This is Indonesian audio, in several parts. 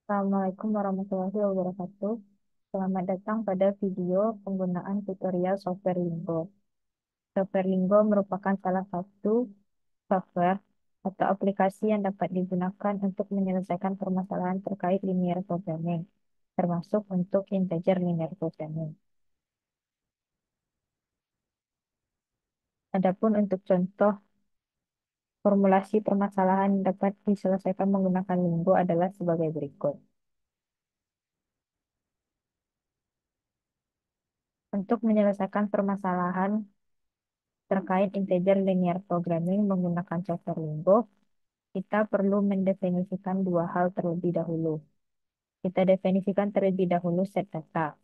Assalamualaikum warahmatullahi wabarakatuh. Selamat datang pada video penggunaan tutorial software Lingo. Software Lingo merupakan salah satu software atau aplikasi yang dapat digunakan untuk menyelesaikan permasalahan terkait linear programming, termasuk untuk integer linear programming. Adapun untuk contoh formulasi permasalahan yang dapat diselesaikan menggunakan Lingo adalah sebagai berikut. Untuk menyelesaikan permasalahan terkait integer linear programming menggunakan software Lingo, kita perlu mendefinisikan dua hal terlebih dahulu. Kita definisikan terlebih dahulu set data.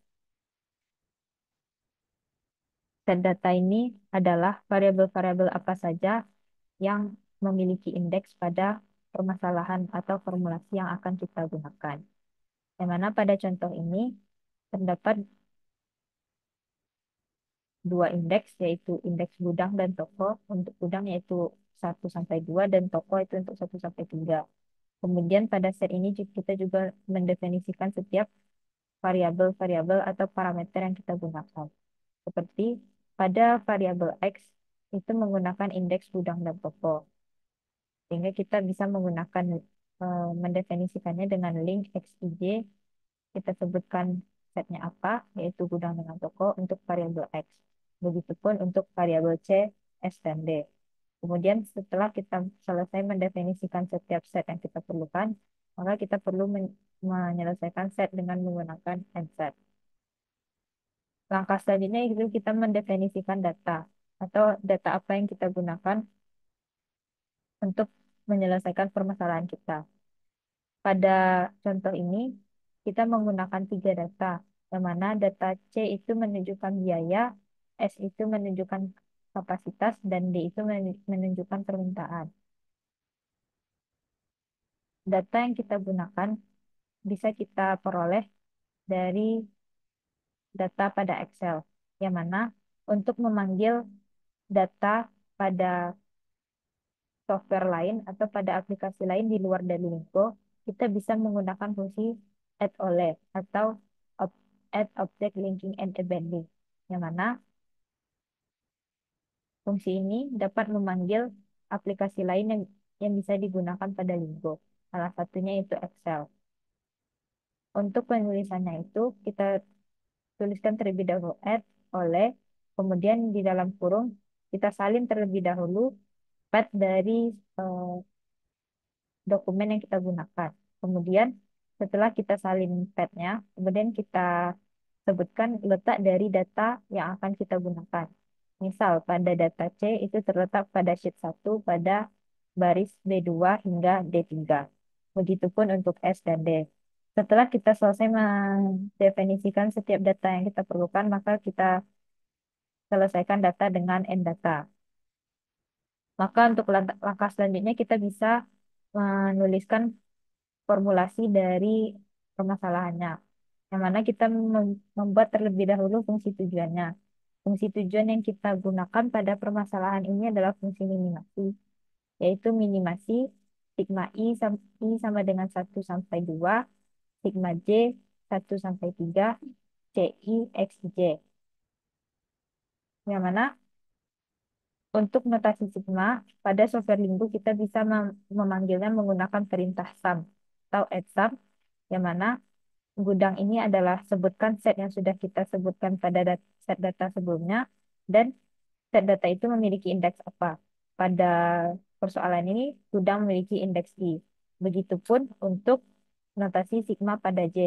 Set data ini adalah variabel-variabel apa saja yang memiliki indeks pada permasalahan atau formulasi yang akan kita gunakan. Yang mana pada contoh ini terdapat dua indeks, yaitu indeks gudang dan toko. Untuk gudang yaitu 1 sampai 2 dan toko itu untuk 1 sampai 3. Kemudian pada set ini kita juga mendefinisikan setiap variabel-variabel atau parameter yang kita gunakan. Seperti pada variabel X itu menggunakan indeks gudang dan toko. Sehingga kita bisa menggunakan mendefinisikannya dengan link XIJ. Kita sebutkan setnya apa, yaitu gudang dengan toko untuk variabel X. Begitupun untuk variabel C, S, dan D. Kemudian setelah kita selesai mendefinisikan setiap set yang kita perlukan, maka kita perlu menyelesaikan set dengan menggunakan AND set. Langkah selanjutnya itu kita mendefinisikan data atau data apa yang kita gunakan untuk menyelesaikan permasalahan kita. Pada contoh ini, kita menggunakan tiga data, yang mana data C itu menunjukkan biaya, S itu menunjukkan kapasitas, dan D itu menunjukkan permintaan. Data yang kita gunakan bisa kita peroleh dari data pada Excel, yang mana untuk memanggil data pada software lain atau pada aplikasi lain di luar dari Lingo, kita bisa menggunakan fungsi add oleh atau add object linking and appending, yang mana fungsi ini dapat memanggil aplikasi lain yang bisa digunakan pada Lingo. Salah satunya itu Excel. Untuk penulisannya itu kita tuliskan terlebih dahulu add oleh, kemudian di dalam kurung kita salin terlebih dahulu path dari eh, dokumen yang kita gunakan. Kemudian setelah kita salin path-nya, kemudian kita sebutkan letak dari data yang akan kita gunakan. Misal pada data C itu terletak pada sheet 1 pada baris B2 hingga D3. Begitupun untuk S dan D. Setelah kita selesai mendefinisikan setiap data yang kita perlukan, maka kita selesaikan data dengan end data. Maka untuk langkah selanjutnya kita bisa menuliskan formulasi dari permasalahannya. Yang mana kita membuat terlebih dahulu fungsi tujuannya. Fungsi tujuan yang kita gunakan pada permasalahan ini adalah fungsi minimasi, yaitu minimasi sigma I sama dengan 1 sampai 2, sigma J 1 sampai 3, CI XJ. Yang mana untuk notasi sigma pada software Lingo kita bisa memanggilnya menggunakan perintah sum atau add sum, yang mana gudang ini adalah sebutkan set yang sudah kita sebutkan pada set data sebelumnya, dan set data itu memiliki indeks apa. Pada persoalan ini, gudang memiliki indeks I. Begitupun untuk notasi sigma pada J,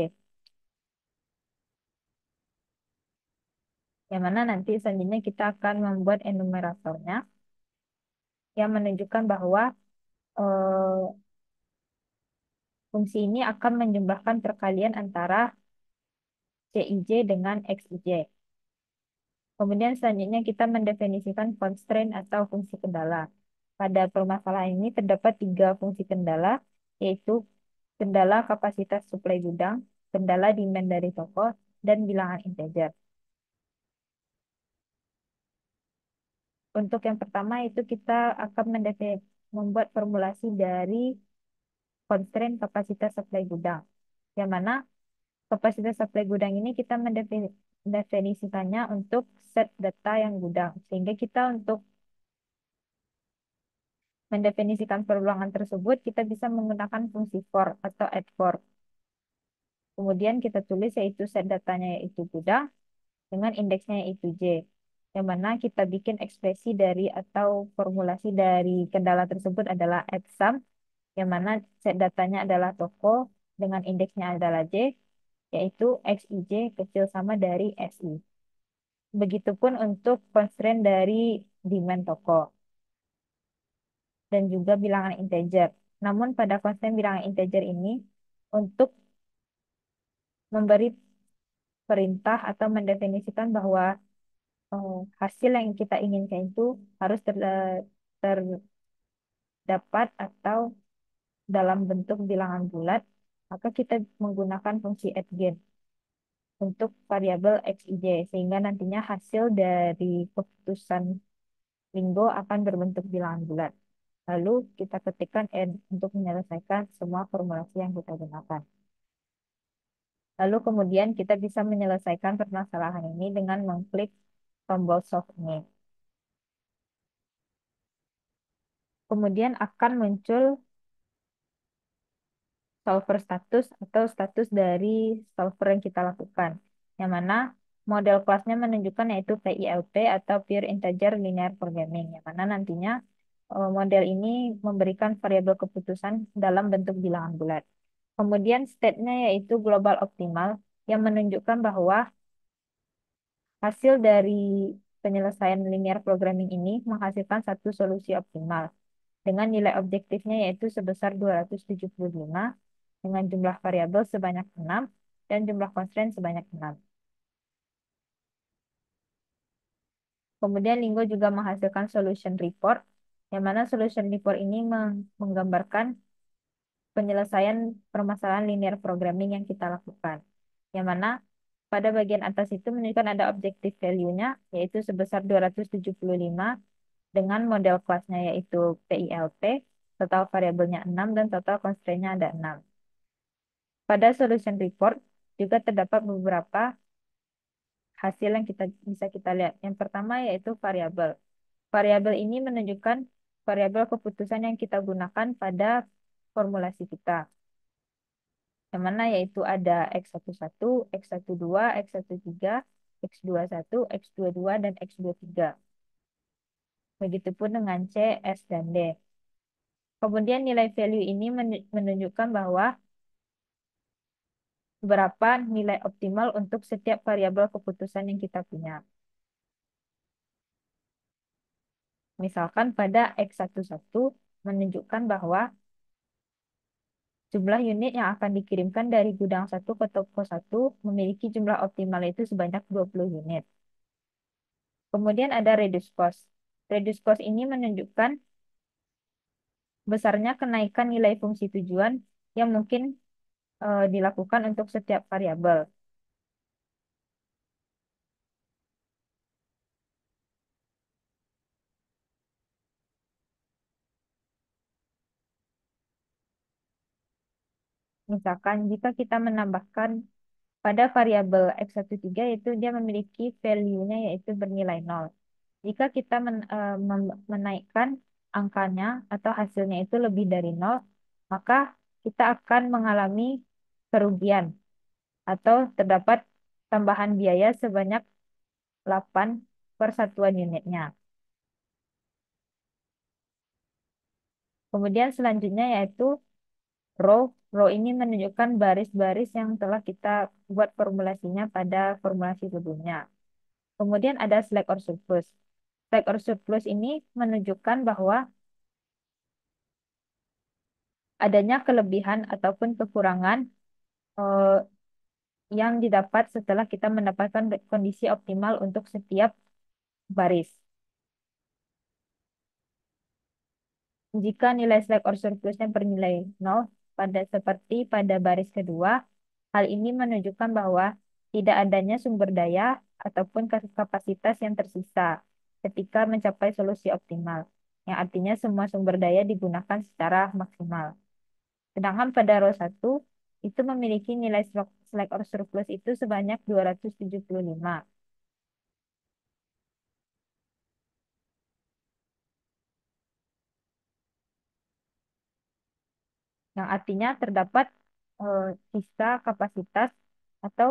yang mana nanti selanjutnya kita akan membuat enumeratornya yang menunjukkan bahwa eh, fungsi ini akan menjumlahkan perkalian antara CIJ dengan XIJ. Kemudian selanjutnya kita mendefinisikan constraint atau fungsi kendala. Pada permasalahan ini terdapat tiga fungsi kendala, yaitu kendala kapasitas suplai gudang, kendala demand dari toko, dan bilangan integer. Untuk yang pertama itu kita akan membuat formulasi dari constraint kapasitas suplai gudang. yang mana kapasitas supply gudang ini kita mendefinisikannya untuk set data yang gudang. Sehingga kita untuk mendefinisikan perulangan tersebut, kita bisa menggunakan fungsi for atau add for. Kemudian kita tulis yaitu set datanya yaitu gudang dengan indeksnya yaitu J. Yang mana kita bikin ekspresi dari atau formulasi dari kendala tersebut adalah add sum, yang mana set datanya adalah toko dengan indeksnya adalah J, yaitu XIJ kecil sama dari SI. Begitupun untuk constraint dari demand toko dan juga bilangan integer. Namun pada constraint bilangan integer ini untuk memberi perintah atau mendefinisikan bahwa hasil yang kita inginkan itu harus terdapat atau dalam bentuk bilangan bulat, maka kita menggunakan fungsi addGain untuk variabel xij, sehingga nantinya hasil dari keputusan Linggo akan berbentuk bilangan bulat. Lalu kita ketikkan N untuk menyelesaikan semua formulasi yang kita gunakan. Lalu kemudian kita bisa menyelesaikan permasalahan ini dengan mengklik tombol solve ini. Kemudian akan muncul solver status atau status dari solver yang kita lakukan. Yang mana model kelasnya menunjukkan yaitu PILP atau Pure Integer Linear Programming. Yang mana nantinya model ini memberikan variabel keputusan dalam bentuk bilangan bulat. Kemudian state-nya yaitu global optimal yang menunjukkan bahwa hasil dari penyelesaian linear programming ini menghasilkan satu solusi optimal dengan nilai objektifnya yaitu sebesar 275 dengan jumlah variabel sebanyak 6 dan jumlah constraint sebanyak 6. Kemudian Linggo juga menghasilkan solution report, yang mana solution report ini menggambarkan penyelesaian permasalahan linear programming yang kita lakukan. Yang mana pada bagian atas itu menunjukkan ada objective value-nya, yaitu sebesar 275 dengan model kelasnya yaitu PILP, total variabelnya 6 dan total constraint-nya ada 6. Pada solution report juga terdapat beberapa hasil yang bisa kita lihat. Yang pertama yaitu variabel. Variabel ini menunjukkan variabel keputusan yang kita gunakan pada formulasi kita. Yang mana yaitu ada X11, X12, X13, X21, X22, dan X23. Begitupun dengan C, S, dan D. Kemudian nilai value ini menunjukkan bahwa berapa nilai optimal untuk setiap variabel keputusan yang kita punya. Misalkan pada X11 menunjukkan bahwa jumlah unit yang akan dikirimkan dari gudang 1 ke toko 1 memiliki jumlah optimal itu sebanyak 20 unit. Kemudian ada reduce cost. Reduce cost ini menunjukkan besarnya kenaikan nilai fungsi tujuan yang mungkin dilakukan untuk setiap variabel. Misalkan jika kita menambahkan pada variabel X13 yaitu dia memiliki value-nya yaitu bernilai 0. Jika kita menaikkan angkanya atau hasilnya itu lebih dari 0, maka kita akan mengalami kerugian atau terdapat tambahan biaya sebanyak 8 per satuan unitnya. Kemudian selanjutnya yaitu row. Row ini menunjukkan baris-baris yang telah kita buat formulasinya pada formulasi sebelumnya. Kemudian ada slack or surplus. Slack or surplus ini menunjukkan bahwa adanya kelebihan ataupun kekurangan eh, yang didapat setelah kita mendapatkan kondisi optimal untuk setiap baris. Jika nilai slack or surplusnya bernilai 0, seperti pada baris kedua, hal ini menunjukkan bahwa tidak adanya sumber daya ataupun kapasitas yang tersisa ketika mencapai solusi optimal, yang artinya semua sumber daya digunakan secara maksimal. Sedangkan pada row 1, itu memiliki nilai slack or surplus itu sebanyak 275. Yang artinya terdapat sisa kapasitas atau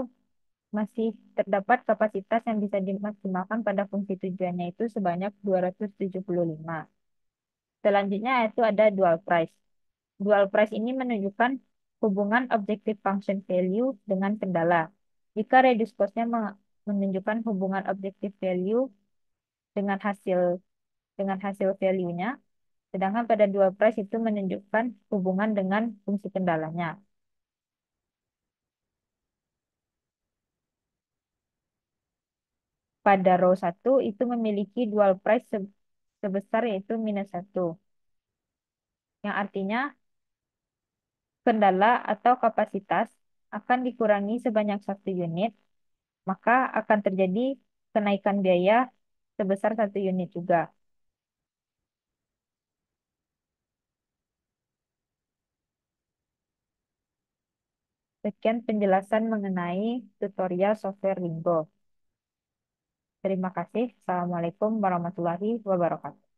masih terdapat kapasitas yang bisa dimaksimalkan pada fungsi tujuannya itu sebanyak 275. Selanjutnya itu ada dual price. Dual price ini menunjukkan hubungan objective function value dengan kendala. Jika reduce cost-nya menunjukkan hubungan objective value dengan hasil value-nya, sedangkan pada dual price itu menunjukkan hubungan dengan fungsi kendalanya. Pada row satu itu memiliki dual price sebesar yaitu -1, yang artinya kendala atau kapasitas akan dikurangi sebanyak 1 unit, maka akan terjadi kenaikan biaya sebesar 1 unit juga. Sekian penjelasan mengenai tutorial software Lingo. Terima kasih. Assalamualaikum warahmatullahi wabarakatuh.